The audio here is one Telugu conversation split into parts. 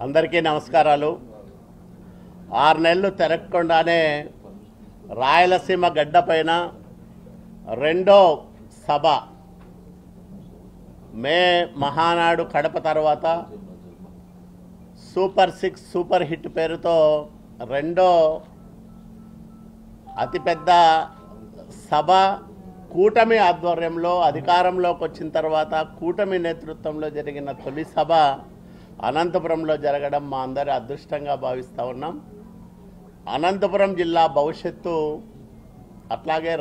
అందరికీ నమస్కారాలు. 6 నెలలు తిరగకుండానే రాయలసీమ గడ్డపైన రెండో సభ మే మహానాడు కడప తర్వాత సూపర్ 6 సూపర్ హిట్ పేరుతో రెండో అతిపెద్ద సభ కూటమి ఆధ్వర్యంలో అధికారంలోకి వచ్చిన తర్వాత కూటమి నేతృత్వంలో జరిగిన తొలి సభ అనంతపురంలో జరగడం మా అందరి అదృష్టంగా భావిస్తూ ఉన్నాం. అనంతపురం జిల్లా భవిష్యత్తు అట్లాగే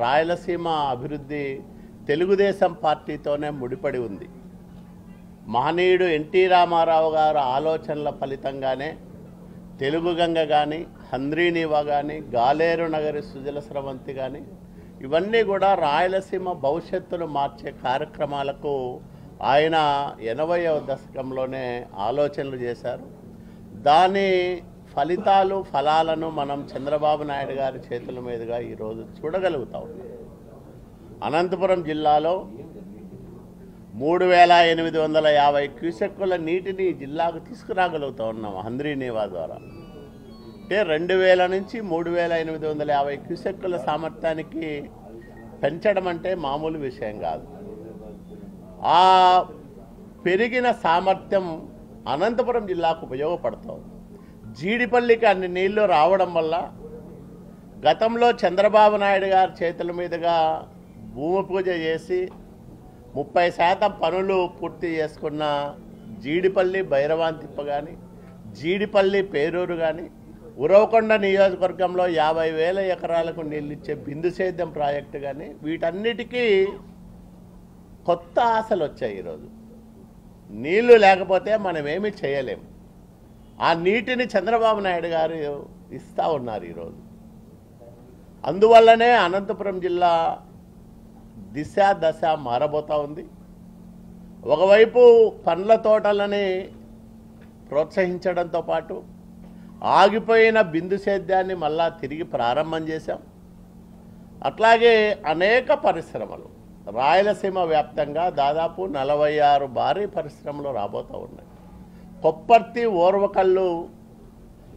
రాయలసీమ అభివృద్ధి తెలుగుదేశం పార్టీతోనే ముడిపడి ఉంది. మహనీయుడు ఎన్టీ రామారావు గారు ఆలోచనల ఫలితంగానే తెలుగు గంగ కానీ, హంద్రీనీవా కానీ, గాలేరు నగరి సుజల స్రవంతి కానీ ఇవన్నీ కూడా రాయలసీమ భవిష్యత్తును మార్చే కార్యక్రమాలకు ఆయన 80వ దశకంలోనే ఆలోచనలు చేశారు. దాని ఫలాలను మనం చంద్రబాబు నాయుడు గారి చేతుల మీదుగా ఈరోజు చూడగలుగుతాం. అనంతపురం జిల్లాలో 3850 క్యూసెక్కుల నీటిని జిల్లాకు తీసుకురాగలుగుతూ ఉన్నాం హంద్రీనీవా ద్వారా. అంటే 2000 నుంచి 3850 క్యూసెక్కుల సామర్థ్యానికి పెంచడం అంటే మామూలు విషయం కాదు. ఆ పెరిగిన సామర్థ్యం అనంతపురం జిల్లాకు ఉపయోగపడుతుంది. జీడిపల్లికి అన్ని నీళ్లు రావడం వల్ల గతంలో చంద్రబాబు నాయుడు గారి చేతుల మీదుగా భూమి పూజ చేసి 30% పనులు పూర్తి చేసుకున్న జీడిపల్లి భైరవాంతిప్ప కానీ, జీడిపల్లి పేరూరు కానీ, ఉరవకొండ నియోజకవర్గంలో 50,000 ఎకరాలకు నీళ్ళిచ్చే బిందు సేద్యం ప్రాజెక్టు కానీ వీటన్నిటికీ కొత్త ఆశలు వచ్చాయి. ఈరోజు నీళ్లు లేకపోతే మనం ఏమీ చేయలేము. ఆ నీటిని చంద్రబాబు నాయుడు గారు ఇస్తూ ఉన్నారు ఈరోజు. అందువల్లనే అనంతపురం జిల్లా దశ మారబోతూ ఉంది. ఒకవైపు పండ్ల తోటలని ప్రోత్సహించడంతో పాటు ఆగిపోయిన బిందు సేద్యాన్ని మళ్ళా తిరిగి ప్రారంభం చేశాం. అట్లాగే అనేక పరిశ్రమలు రాయలసీమ వ్యాప్తంగా దాదాపు 46 భారీ పరిశ్రమలు రాబోతూ ఉన్నాయి. కొప్పర్తి ఓర్వకల్లు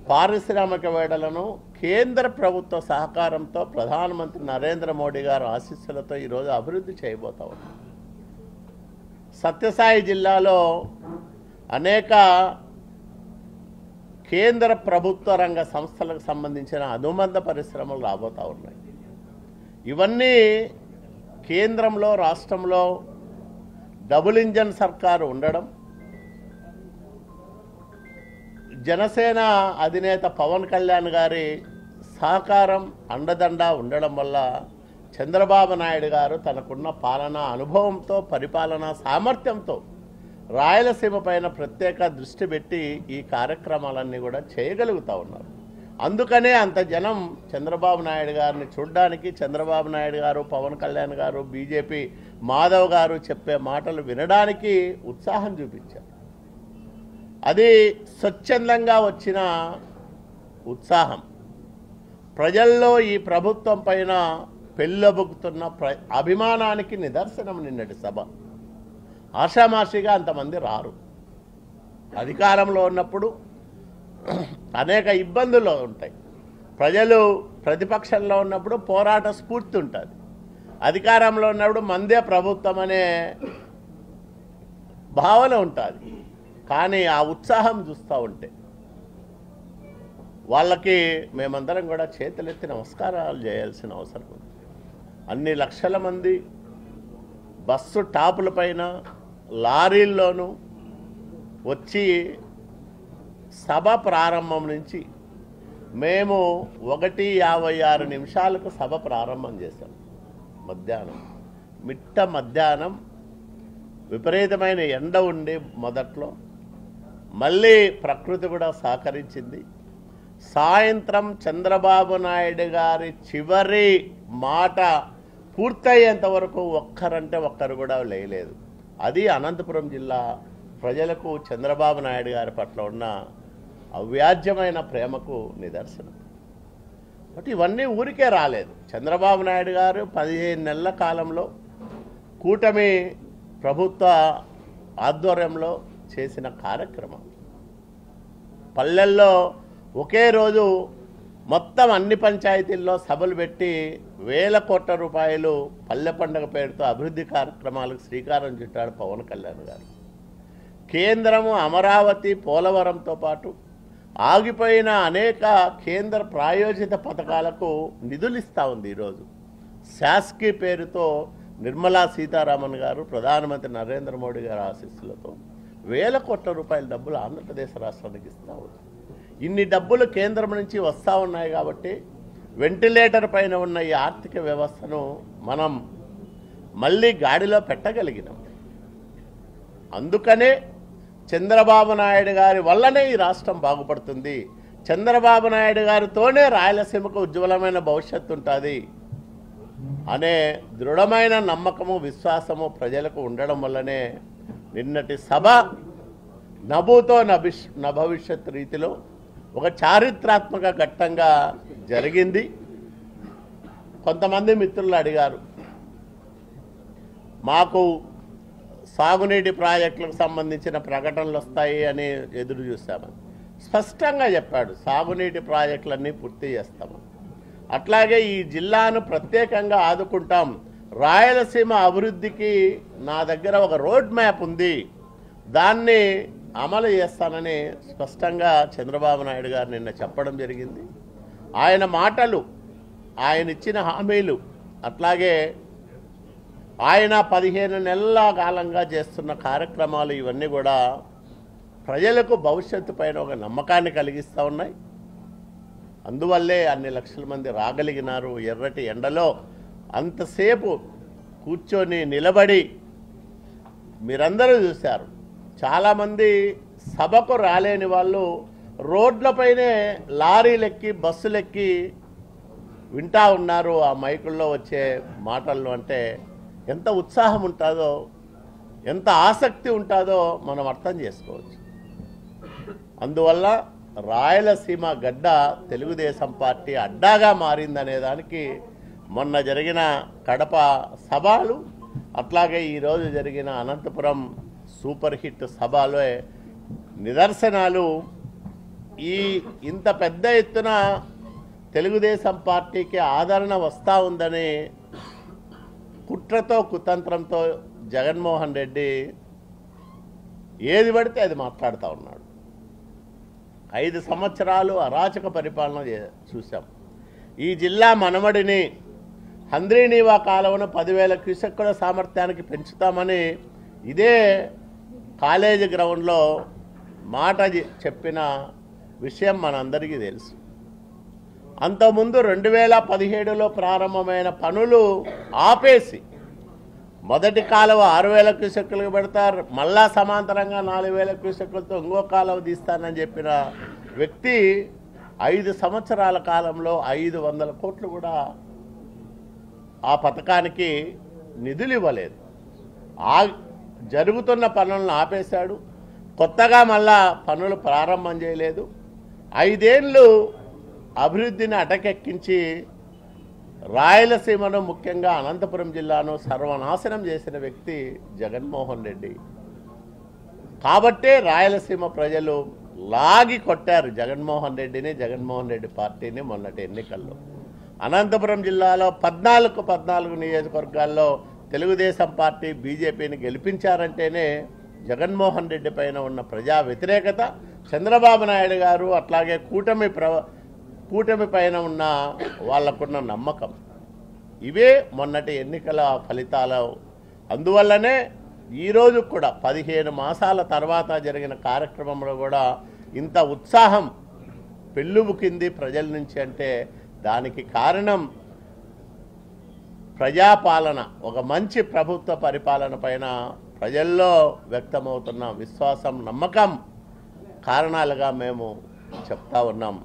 పారిశ్రామిక వేడలను కేంద్ర ప్రభుత్వ సహకారంతో ప్రధానమంత్రి నరేంద్ర మోడీ గారి ఆశీస్సులతో ఈరోజు అభివృద్ధి చేయబోతూ ఉన్నాం. సత్యసాయి జిల్లాలో అనేక కేంద్ర ప్రభుత్వ రంగ సంస్థలకు సంబంధించిన అనుబంధ పరిశ్రమలు రాబోతూ ఉన్నాయి. ఇవన్నీ కేంద్రంలో రాష్ట్రంలో డబుల్ ఇంజన్ సర్కారు ఉండడం, జనసేన అధినేత పవన్ కళ్యాణ్ గారి సహకారం అండదండ ఉండడం వల్ల చంద్రబాబు నాయుడు గారు తనకున్న పాలనా అనుభవంతో పరిపాలనా సామర్థ్యంతో రాయలసీమ పైన ప్రత్యేక దృష్టి పెట్టి ఈ కార్యక్రమాలన్నీ కూడా చేయగలుగుతూ ఉన్నారు. అందుకనే అంత జనం చంద్రబాబు నాయుడు గారిని చూడడానికి, చంద్రబాబు నాయుడు గారు, పవన్ కళ్యాణ్ గారు, బీజేపీ మాధవ్ గారు చెప్పే మాటలు వినడానికి ఉత్సాహం చూపించారు. అది స్వచ్ఛందంగా వచ్చిన ఉత్సాహం. ప్రజల్లో ఈ ప్రభుత్వం పైన పెళ్ళబుకుతున్న అభిమానానికి నిదర్శనం నిన్నటి సభ. ఆషామాషిగా అంతమంది రారు. అధికారంలో ఉన్నప్పుడు అనేక ఇబ్బందులు ఉంటాయి. ప్రజలు ప్రతిపక్షంలో ఉన్నప్పుడు పోరాట స్ఫూర్తి ఉంటుంది. అధికారంలో ఉన్నప్పుడు మందే ప్రభుత్వం అనే భావన ఉంటుంది. కానీ ఆ ఉత్సాహం చూస్తూ ఉంటే వాళ్ళకి మేమందరం కూడా చేతులెత్తి నమస్కారాలు చేయాల్సిన అవసరం ఉంది. అన్ని లక్షల మంది బస్సు టాపులపైన, లారీల్లోనూ వచ్చి సభ ప్రారంభం నుంచి మేము 1:56 సభ ప్రారంభం చేశాం. మధ్యాహ్నం విపరీతమైన ఎండ ఉండి మొదట్లో మళ్ళీ ప్రకృతి కూడా సహకరించింది. సాయంత్రం చంద్రబాబు నాయుడు గారి చివరి మాట పూర్తయ్యేంత వరకు ఒక్కరంటే ఒక్కరు కూడా లేలేదు. అది అనంతపురం జిల్లా ప్రజలకు చంద్రబాబు నాయుడు గారి పట్ల ఉన్న అవ్యాజ్యమైన ప్రేమకు నిదర్శనం. బట్ ఇవన్నీ ఊరికే రాలేదు. చంద్రబాబు నాయుడు గారు 15 నెలల కాలంలో కూటమి ప్రభుత్వ ఆధ్వర్యంలో చేసిన కార్యక్రమం. పల్లెల్లో ఒకే రోజు మొత్తం అన్ని పంచాయతీల్లో సభలు పెట్టి వేల కోట్ల రూపాయలు పల్లె పండుగ పేరుతో అభివృద్ధి కార్యక్రమాలకు శ్రీకారం చుట్టాడు పవన్ కళ్యాణ్ గారు. కేంద్రము అమరావతి, పోలవరంతో పాటు ఆగిపోయిన అనేక కేంద్ర ప్రాయోజిత పథకాలకు నిధులు ఇస్తూ ఉంది. ఈరోజు శాస్కీ పేరుతో నిర్మలా సీతారామన్ గారు, ప్రధానమంత్రి నరేంద్ర మోడీ గారి ఆశీస్సులతో వేల కోట్ల రూపాయల డబ్బులు ఆంధ్రప్రదేశ్ రాష్ట్రానికి ఇస్తూ ఉంది. ఇన్ని డబ్బులు కేంద్రం నుంచి వస్తూ ఉన్నాయి కాబట్టి వెంటిలేటర్ పైన ఉన్న ఈ ఆర్థిక వ్యవస్థను మనం మళ్ళీ గాడిలో పెట్టగలిగినాం. అందుకనే చంద్రబాబు నాయుడు గారి వల్లనే ఈ రాష్ట్రం బాగుపడుతుంది. చంద్రబాబు నాయుడు గారితోనే రాయలసీమకు ఉజ్వలమైన భవిష్యత్తు ఉంటుంది అనే దృఢమైన నమ్మకము, విశ్వాసము ప్రజలకు ఉండడం వల్లనే నిన్నటి సభ నభూతో నభవిష్యత్ రీతిలో ఒక చారిత్రాత్మక ఘట్టంగా జరిగింది. కొంతమంది మిత్రులు అడిగారు, మాకు సాగునీటి ప్రాజెక్టులకు సంబంధించిన ప్రకటనలు వస్తాయి అని ఎదురు చూసామని. స్పష్టంగా చెప్పాడు, సాగునీటి ప్రాజెక్టులన్నీ పూర్తి చేస్తామని. అట్లాగే ఈ జిల్లాను ప్రత్యేకంగా ఆదుకుంటాం, రాయలసీమ అభివృద్ధికి నా దగ్గర ఒక రోడ్ మ్యాప్ ఉంది, దాన్ని అమలు చేస్తానని స్పష్టంగా చంద్రబాబు నాయుడు గారు నిన్న చెప్పడం జరిగింది. ఆయన మాటలు, ఆయన ఇచ్చిన హామీలు, అట్లాగే ఆయన 15 నెలల కాలంగా చేస్తున్న కార్యక్రమాలు ఇవన్నీ కూడా ప్రజలకు భవిష్యత్తు పైన ఒక నమ్మకాన్ని కలిగిస్తూ ఉన్నాయి. అందువల్లే అన్ని లక్షల మంది రాగలిగినారు. ఎర్రటి ఎండలో అంతసేపు కూర్చొని నిలబడి మీరందరూ చూశారు. చాలామంది సభకు రాలేని వాళ్ళు రోడ్లపైనే లారీలెక్కి, బస్సులెక్కి వింటా ఉన్నారు ఆ మైకుల్లో వచ్చే మాటలను. అంటే ఎంత ఉత్సాహం ఉంటుందో, ఎంత ఆసక్తి ఉంటుందో మనం అర్థం చేసుకోవచ్చు. అందువల్ల రాయలసీమ గడ్డ తెలుగుదేశం పార్టీ అడ్డాగా మారిందనే దానికి మొన్న జరిగిన కడప సభలు, అట్లాగే ఈరోజు జరిగిన అనంతపురం సూపర్ హిట్ సభలో నిదర్శనాలు. ఇంత పెద్ద ఎత్తున తెలుగుదేశం పార్టీకి ఆదరణ వస్తూ ఉందని కుట్రతో, కుతంత్రంతో జగన్మోహన్ రెడ్డి ఏది పడితే అది మాట్లాడుతూ ఉన్నాడు. 5 సంవత్సరాలు అరాచక పరిపాలన చూసాం. ఈ జిల్లా మనమడిని హంద్రీనీవా కాలువను 10,000 క్యూసెక్కుల సామర్థ్యానికి పెంచుతామని ఇదే కాలేజీ గ్రౌండ్లో మాట చెప్పిన విషయం మనందరికీ తెలుసు. అంతకుముందు 2017లో ప్రారంభమైన పనులు ఆపేసి మొదటి కాలువ 6,000 క్యూసెక్కులకు పెడతారు, మళ్ళా సమాంతరంగా 4,000 క్యూసెక్కులతో ఇంకో కాలువ తీస్తానని చెప్పిన వ్యక్తి 5 సంవత్సరాల కాలంలో 500 కోట్లు కూడా ఆ పథకానికి నిధులు ఇవ్వలేదు. జరుగుతున్న పనులను ఆపేశాడు. కొత్తగా మళ్ళా పనులు ప్రారంభం చేయలేదు. 5 ఏళ్ళు అభివృద్ధిని అటకెక్కించి రాయలసీమను, ముఖ్యంగా అనంతపురం జిల్లాను సర్వనాశనం చేసిన వ్యక్తి జగన్మోహన్ రెడ్డి. కాబట్టే రాయలసీమ ప్రజలు లాగి కొట్టారు జగన్మోహన్ రెడ్డిని, జగన్మోహన్ రెడ్డి పార్టీని మొన్నటి ఎన్నికల్లో. అనంతపురం జిల్లాలో 14 నియోజకవర్గాల్లో తెలుగుదేశం పార్టీ బీజేపీని గెలిపించారంటేనే జగన్మోహన్ రెడ్డి పైన ఉన్న ప్రజా వ్యతిరేకత, చంద్రబాబు నాయుడు గారు అట్లాగే కూటమి పైన ఉన్న వాళ్ళకున్న నమ్మకం, ఇవే మొన్నటి ఎన్నికల ఫలితాలు. అందువల్లనే ఈరోజు కూడా 15 మాసాల తర్వాత జరిగిన కార్యక్రమంలో కూడా ఇంత ఉత్సాహం పెళ్ళుబుకింది ప్రజల నుంచి. అంటే దానికి కారణం ప్రజాపాలన, ఒక మంచి ప్రభుత్వ పరిపాలన పైన ప్రజల్లో వ్యక్తమవుతున్న విశ్వాసం, నమ్మకం కారణాలుగా మేము చెప్తా ఉన్నాం.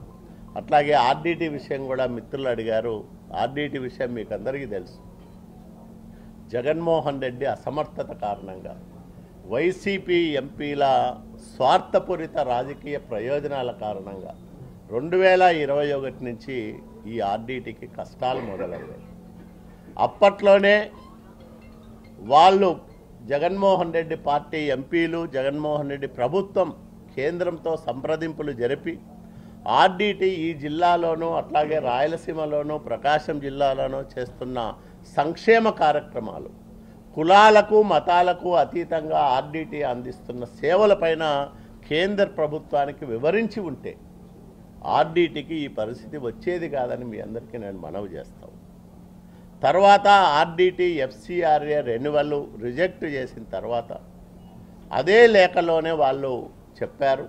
అట్లాగే ఆర్డీటీ విషయం కూడా మిత్రులు అడిగారు. ఆర్డీటీ విషయం మీకు అందరికీ తెలుసు. జగన్మోహన్ రెడ్డి అసమర్థత కారణంగా, వైసీపీ ఎంపీల స్వార్థపూరిత రాజకీయ ప్రయోజనాల కారణంగా 2021 నుంచి ఈ ఆర్డీటీకి కష్టాలు మొదలయ్యాయి. అప్పట్లోనే వాళ్ళు జగన్మోహన్ రెడ్డి పార్టీ ఎంపీలు, జగన్మోహన్ రెడ్డి ప్రభుత్వం కేంద్రంతో సంప్రదింపులు జరిపి ఆర్డీటీ ఈ జిల్లాలోనూ అట్లాగే రాయలసీమలోనూ ప్రకాశం జిల్లాలోనూ చేస్తున్న సంక్షేమ కార్యక్రమాలు, కులాలకు మతాలకు అతీతంగా ఆర్డీటీ అందిస్తున్న సేవలపైన కేంద్ర ప్రభుత్వానికి వివరించి ఉంటే ఆర్డీటీకి ఈ పరిస్థితి వచ్చేది కాదని మీ అందరికీ నేను మనవి చేస్తాను. తర్వాత ఆర్డీటీ ఎఫ్సిఆర్ఏ రెన్యువల్ రిజెక్ట్ చేసిన తర్వాత అదే లేఖలోనే వాళ్ళు చెప్పారు,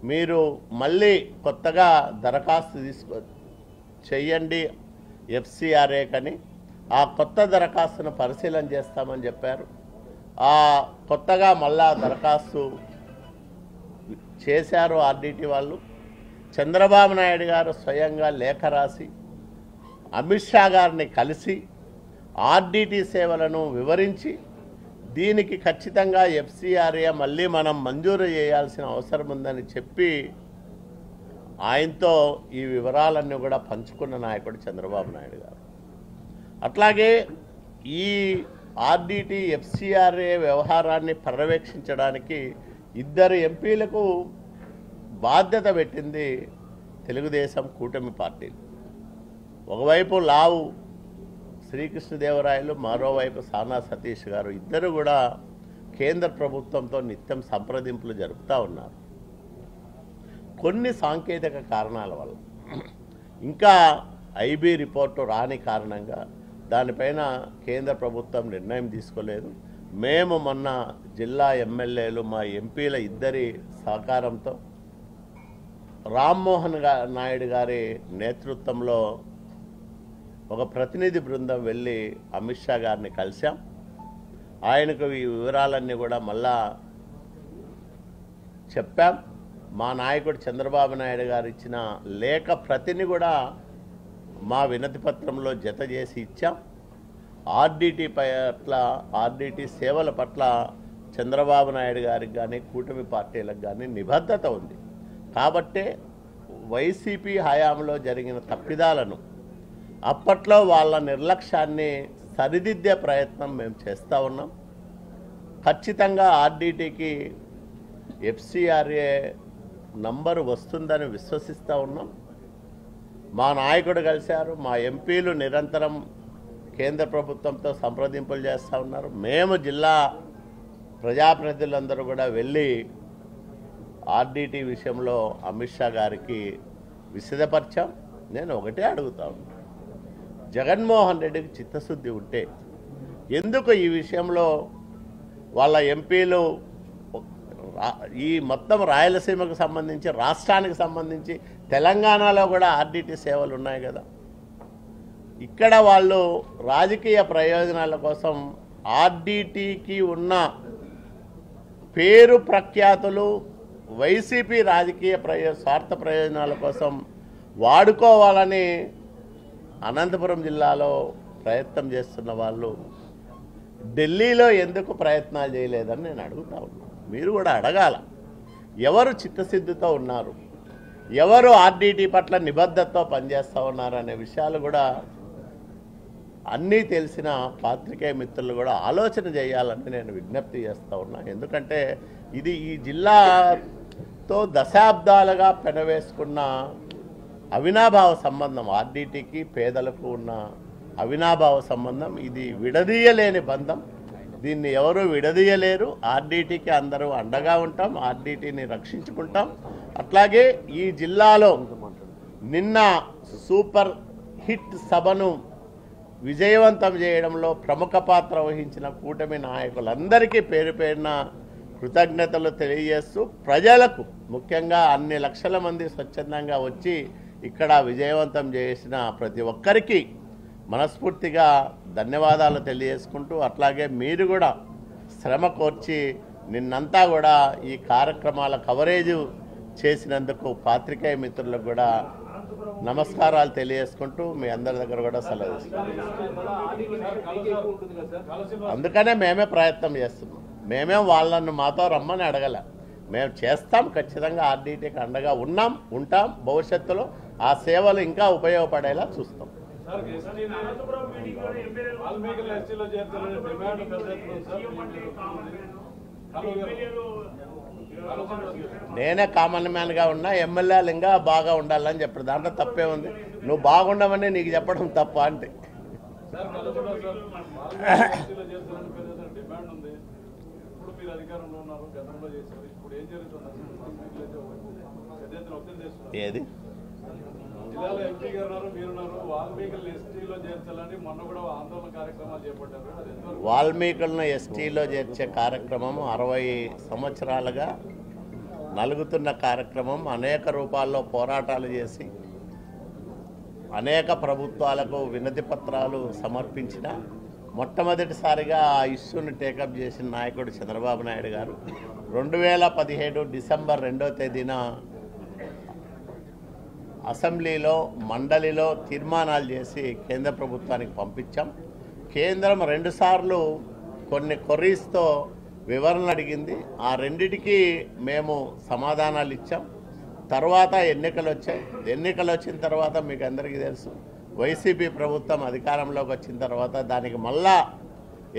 మీరు మళ్ళీ కొత్తగా దరఖాస్తు చెయ్యండి ఎఫ్సిఆర్ఏ కని, ఆ కొత్త దరఖాస్తును పరిశీలన చేస్తామని చెప్పారు. ఆ కొత్తగా మళ్ళా దరఖాస్తు చేశారు ఆర్డీటీ వాళ్ళు. చంద్రబాబు నాయుడు గారు స్వయంగా లేఖ రాసి అమిత్ షా గారిని కలిసి ఆర్డీటీ సేవలను వివరించి దీనికి ఖచ్చితంగా ఎఫ్సిఆర్ఏ మళ్ళీ మనం మంజూరు చేయాల్సిన అవసరం ఉందని చెప్పి ఆయనతో ఈ వివరాలన్నీ కూడా పంచుకున్న నాయకుడు చంద్రబాబు నాయుడు గారు. అట్లాగే ఈ ఆర్డీటీ ఎఫ్సిఆర్ఏ వ్యవహారాన్ని పర్యవేక్షించడానికి 2 ఎంపీలకు బాధ్యత పెట్టింది తెలుగుదేశం కూటమి పార్టీలు. ఒకవైపు లావు శ్రీకృష్ణదేవరాయలు, మరోవైపు సానా సతీష్ గారు, ఇద్దరు కూడా కేంద్ర ప్రభుత్వంతో నిత్యం సంప్రదింపులు జరుపుతూ ఉన్నారు. కొన్ని సాంకేతిక కారణాల వల్ల ఇంకా ఐబీ రిపోర్టు రాని కారణంగా దానిపైన కేంద్ర ప్రభుత్వం నిర్ణయం తీసుకోలేదు. మేము మొన్న జిల్లా ఎమ్మెల్యేలు, మా ఎంపీల 2 సహకారంతో రామ్మోహన్ నాయుడు గారి నేతృత్వంలో ఒక ప్రతినిధి బృందం వెళ్ళి అమిత్ షా గారిని కలిశాం. ఆయనకు ఈ వివరాలన్నీ కూడా మళ్ళా చెప్పాం. మా నాయకుడు చంద్రబాబు నాయుడు గారు ఇచ్చిన లేఖ ప్రతిని కూడా మా వినతి పత్రంలో జత చేసి ఇచ్చాం. ఆర్డీటీ పట్ల, ఆర్డీటీ సేవల పట్ల చంద్రబాబు నాయుడు గారికి కానీ కూటమి పార్టీలకు కానీ నిబద్ధత ఉంది. కాబట్టే వైసీపీ హయాంలో జరిగిన తప్పిదాలను, అప్పట్లో వాళ్ళ నిర్లక్ష్యాన్ని సరిదిద్దే ప్రయత్నం మేము చేస్తూ ఉన్నాం. ఖచ్చితంగా ఆర్డీటీకి ఎఫ్సిఆర్ఏ నంబరు వస్తుందని విశ్వసిస్తూ ఉన్నాం. మా నాయకుడు కలిశారు, మా ఎంపీలు నిరంతరం కేంద్ర ప్రభుత్వంతో సంప్రదింపులు చేస్తూ ఉన్నారు. మేము జిల్లా ప్రజాప్రతినిధులందరూ కూడా వెళ్ళి ఆర్డీటీ విషయంలో అమిత్ షా గారికి విశదపరిచాం. నేను ఒకటే అడుగుతా ఉన్నా, జగన్మోహన్ రెడ్డికి చిత్తశుద్ధి ఉంటే ఎందుకు ఈ విషయంలో వాళ్ళ ఎంపీలు ఈ మొత్తం రాయలసీమకు సంబంధించి, రాష్ట్రానికి సంబంధించి తెలంగాణలో కూడా ఆర్డీటీ సేవలు ఉన్నాయి కదా, ఇక్కడ వాళ్ళు రాజకీయ ప్రయోజనాల కోసం ఆర్డీటీకి ఉన్న పేరు ప్రఖ్యాతులు వైసీపీ రాజకీయ స్వార్థ ప్రయోజనాల కోసం వాడుకోవాలని అనంతపురం జిల్లాలో ప్రయత్నం చేస్తున్న వాళ్ళు ఢిల్లీలో ఎందుకు ప్రయత్నాలు చేయలేదని నేను అడుగుతా ఉన్నాను. మీరు కూడా అడగాల, ఎవరు చిత్తశుద్ధితో ఉన్నారు, ఎవరు ఆర్డీటీ పట్ల నిబద్ధతతో పనిచేస్తూ ఉన్నారు అనే విషయాలు కూడా అన్నీ తెలిసిన పాత్రికేయ మిత్రులు కూడా ఆలోచన చేయాలని నేను విజ్ఞప్తి చేస్తూ ఉన్నా. ఎందుకంటే ఇది ఈ జిల్లాతో దశాబ్దాలుగా పెనవేసుకున్న అవినాభావ సంబంధం, ఆర్డీటీకి పేదలకు ఉన్న అవినాభావ సంబంధం. ఇది విడదీయలేని బంధం, దీన్ని ఎవరు విడదీయలేరు. ఆర్డీటీకి అందరూ అండగా ఉంటాం, ఆర్డీటీని రక్షించుకుంటాం. అట్లాగే ఈ జిల్లాలో నిన్న సూపర్ హిట్ సభను విజయవంతం చేయడంలో ప్రముఖ పాత్ర వహించిన కూటమి నాయకులందరికీ పేరు పేరున కృతజ్ఞతలు తెలియజేస్తూ, ప్రజలకు ముఖ్యంగా అన్ని లక్షల మంది స్వచ్ఛందంగా వచ్చి ఇక్కడ విజయవంతం చేసిన ప్రతి ఒక్కరికి మనస్ఫూర్తిగా ధన్యవాదాలు తెలియజేసుకుంటూ, అట్లాగే మీరు కూడా శ్రమ కోర్చి నిన్నంతా కూడా ఈ కార్యక్రమాల కవరేజ్ చేసినందుకు పాత్రికేయ మిత్రులకు కూడా నమస్కారాలు తెలియజేసుకుంటూ మీ అందరి దగ్గర కూడా సెలవు తీసుకుంటాం. అందుకనే మేమే ప్రయత్నం చేస్తున్నాం. మేమేం వాళ్ళను మాతో రమ్మని అడగల, మేము చేస్తాం. ఖచ్చితంగా ఆర్డీటీకి అండగా ఉంటాం. భవిష్యత్తులో ఆ సేవలు ఇంకా ఉపయోగపడేలా చూస్తాం. నేనే కామన్ మ్యాన్గా ఉన్నా, ఎమ్మెల్యేలు ఇంకా బాగా ఉండాలని చెప్పారు. దాంట్లో తప్పే ఉంది. నువ్వు బాగుండవని నీకు చెప్పడం తప్ప అంటే ఏది జిల్లాలో ఎంపీ గారు మీరున్నారు, వాల్మీకులను ఎస్టీలో చేర్చాలని మొన్న కూడా ఆందోళన కార్యక్రమాలు చేపట్టారు. వాల్మీకులను ఎస్టీలో చేర్చే కార్యక్రమం 60 సంవత్సరాలుగా నలుగుతున్న కార్యక్రమం. అనేక రూపాల్లో పోరాటాలు చేసి అనేక ప్రభుత్వాలకు వినతి పత్రాలు సమర్పించిన మొట్టమొదటిసారిగా ఆ ఇష్యూని టేకప్ చేసిన నాయకుడు చంద్రబాబు నాయుడు గారు 2017 డిసెంబర్ 2వ తేదీన అసెంబ్లీలో మండలిలో తీర్మానాలు చేసి కేంద్ర ప్రభుత్వానికి పంపించాం. కేంద్రం 2 సార్లు కొన్ని కొర్రీస్తో వివరణ అడిగింది. ఆ రెండిటికి మేము సమాధానాలు ఇచ్చాం. తర్వాత ఎన్నికలు వచ్చాయి. ఎన్నికలు వచ్చిన తర్వాత మీకు అందరికీ తెలుసు, వైసీపీ ప్రభుత్వం అధికారంలోకి వచ్చిన తర్వాత దానికి మళ్ళా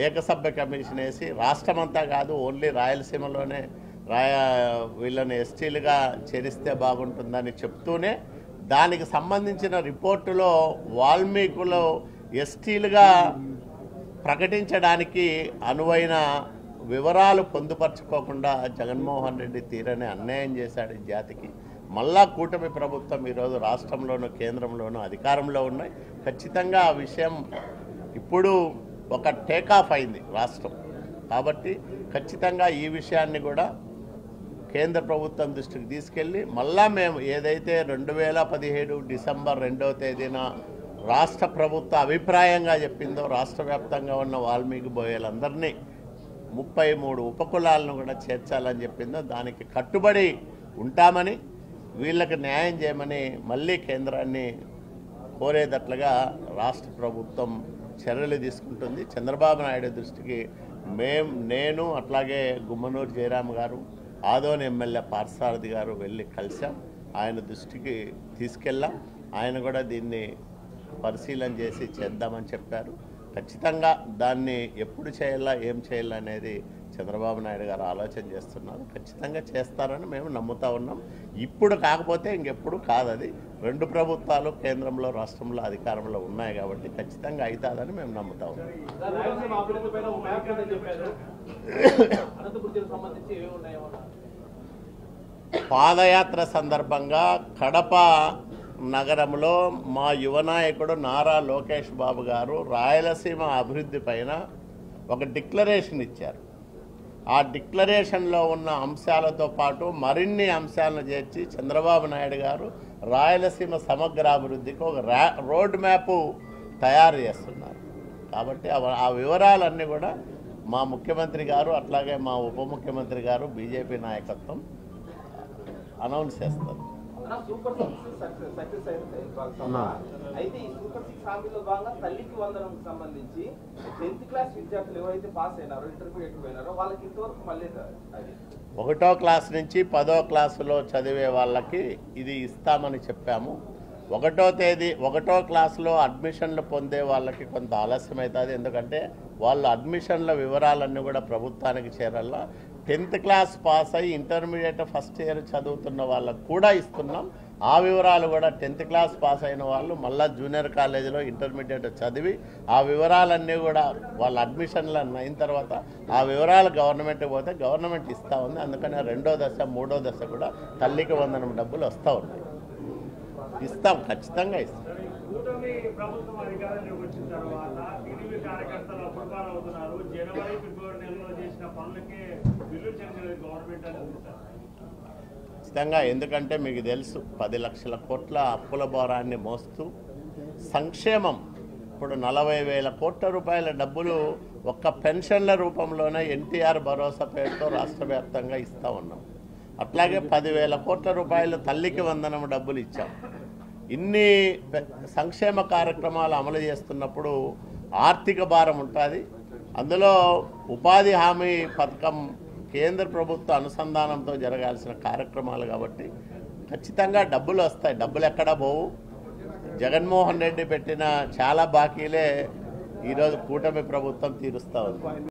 ఏకసభ్య కమిషన్ వేసి రాష్ట్రమంతా కాదు, ఓన్లీ రాయలసీమలోనే వీళ్ళని ఎస్టీలుగా చేరిస్తే బాగుంటుందని చెప్తూనే దానికి సంబంధించిన రిపోర్టులో వాల్మీకులు ఎస్టీలుగా ప్రకటించడానికి అనువైన వివరాలు పొందుపరచుకోకుండా జగన్మోహన్ రెడ్డి తీరని అన్యాయం చేశాడు ఈ జాతికి. మళ్ళా కూటమి ప్రభుత్వం ఈరోజు రాష్ట్రంలోనూ కేంద్రంలోనూ అధికారంలో ఉన్నాయి. ఖచ్చితంగా ఆ విషయం ఇప్పుడు ఒక టేకాఫ్ అయింది రాష్ట్రం. కాబట్టి ఖచ్చితంగా ఈ విషయాన్ని కూడా కేంద్ర ప్రభుత్వం దృష్టికి తీసుకెళ్ళి మళ్ళా మేము ఏదైతే 2017 డిసెంబర్ 2వ తేదీన రాష్ట్ర ప్రభుత్వ అభిప్రాయంగా చెప్పిందో రాష్ట్ర వ్యాప్తంగా ఉన్న వాల్మీకి బోయలందరినీ 33 ఉపకులాలను కూడా చేర్చాలని చెప్పిందో దానికి కట్టుబడి ఉంటామని, వీళ్ళకి న్యాయం చేయమని మళ్ళీ కేంద్రాన్ని కోరేటట్లుగా రాష్ట్ర ప్రభుత్వం చర్యలు తీసుకుంటుంది. చంద్రబాబు నాయుడు దృష్టికి నేను అట్లాగే గుమ్మనూరు జయరామ్ గారు, ఆదోని ఎమ్మెల్యే పార్సారథి గారు వెళ్ళి కలిసాం. ఆయన దృష్టికి తీసుకెళ్ళాం. ఆయన కూడా దీన్ని పరిశీలన చేసి చేద్దామని చెప్పారు. ఖచ్చితంగా దాన్ని ఎప్పుడు చేయాలా ఏం చేయాలా అనేది చంద్రబాబు నాయుడు గారు ఆలోచన చేస్తున్నారు. ఖచ్చితంగా చేస్తారని మేము నమ్ముతా ఉన్నాం. ఇప్పుడు కాకపోతే ఇంకెప్పుడు కాదు. అది 2 ప్రభుత్వాలు కేంద్రంలో రాష్ట్రంలో అధికారంలో ఉన్నాయి కాబట్టి ఖచ్చితంగా అవుతుందని మేము నమ్ముతా ఉన్నాం. పాదయాత్ర సందర్భంగా కడప నగరంలో మా యువ నాయకుడు నారా లోకేష్ బాబు గారు రాయలసీమ అభివృద్ధి పైన ఒక డిక్లరేషన్ ఇచ్చారు. ఆ డిక్లరేషన్లో ఉన్న అంశాలతో పాటు మరిన్ని అంశాలను చేర్చి చంద్రబాబు నాయుడు గారు రాయలసీమ సమగ్ర అభివృద్ధికి ఒక రోడ్ మ్యాప్ తయారు చేస్తున్నారు. కాబట్టి ఆ వివరాలన్నీ కూడా మా ముఖ్యమంత్రి గారు అట్లాగే మా ఉప ముఖ్యమంత్రి గారు బీజేపీ నాయకత్వం అనౌన్స్ చేస్తారు. సూపర్ 6 సక్సెస్ అయితే ఈ సూపర్ 6 హామీలో భాగంగా తల్లికి వందనంకి సంబంధించి 10th క్లాస్ విద్యార్థులు ఎవరైతే పాస్ అయినారో ఇంటర్మీడియట్ పోయినారో వాళ్ళకి ఇంతవరకు మళ్ళీ 1వ క్లాస్ నుంచి 10వ క్లాసులో చదివే వాళ్ళకి ఇది ఇస్తామని చెప్పాము. 1వ క్లాసులో అడ్మిషన్లు పొందే వాళ్ళకి కొంత ఆలస్యం అవుతుంది. ఎందుకంటే వాళ్ళు అడ్మిషన్ల వివరాలన్నీ కూడా ప్రభుత్వానికి చేరాల. 10th క్లాస్ పాస్ అయ్యి ఇంటర్మీడియట్ ఫస్ట్ ఇయర్ చదువుతున్న వాళ్ళకు కూడా ఇస్తున్నాం. ఆ వివరాలు కూడా 10th క్లాస్ పాస్ అయిన వాళ్ళు మళ్ళీ జూనియర్ కాలేజీలో ఇంటర్మీడియట్ చదివి ఆ వివరాలన్నీ కూడా వాళ్ళ అడ్మిషన్లు అయిన తర్వాత ఆ వివరాలు గవర్నమెంట్కి పోతే గవర్నమెంట్ ఇస్తూ ఉంది. అందుకని 2వ దశ 3వ దశ కూడా తల్లికి వందనం డబ్బులు వస్తూ ఉన్నాయి. ఇస్తాం, ఖచ్చితంగా ఇస్తాం. కూటమి ప్రభుత్వం అధికారంలోకి వచ్చిన తర్వాత టీడీపీ కార్యకర్తలు అప్రపాలు అవుతున్నారు. జనవరి ఫిబ్రవరి నెలలో చేసిన పనులకే బిల్లు చెల్లించలేదు గవర్నమెంట్ అని చూస్తారు. ఖచ్చితంగా, ఎందుకంటే మీకు తెలుసు 10 లక్షల కోట్ల అప్పుల భారాన్ని మోస్తూ సంక్షేమం ఇప్పుడు 40,000 కోట్ల రూపాయల డబ్బులు ఒక్క పెన్షన్ల రూపంలోనే ఎన్టీఆర్ భరోసా పేరుతో రాష్ట్ర వ్యాప్తంగా ఇస్తూ ఉన్నాం. అట్లాగే 10,000 కోట్ల రూపాయలు తల్లికి వందనం డబ్బులు ఇచ్చాం. ఇన్ని సంక్షేమ కార్యక్రమాలు అమలు చేస్తున్నప్పుడు ఆర్థిక భారం ఉంటుంది. అందులో ఉపాధి హామీ పథకం కేంద్ర ప్రభుత్వ అనుసంధానంతో జరగాల్సిన కార్యక్రమాలు కాబట్టి ఖచ్చితంగా డబ్బులు వస్తాయి. డబ్బులు ఎక్కడ పోవు. జగన్మోహన్ రెడ్డి పెట్టిన చాలా బాకీలే ఈరోజు కూటమి ప్రభుత్వం తీరుస్తూ ఉంది.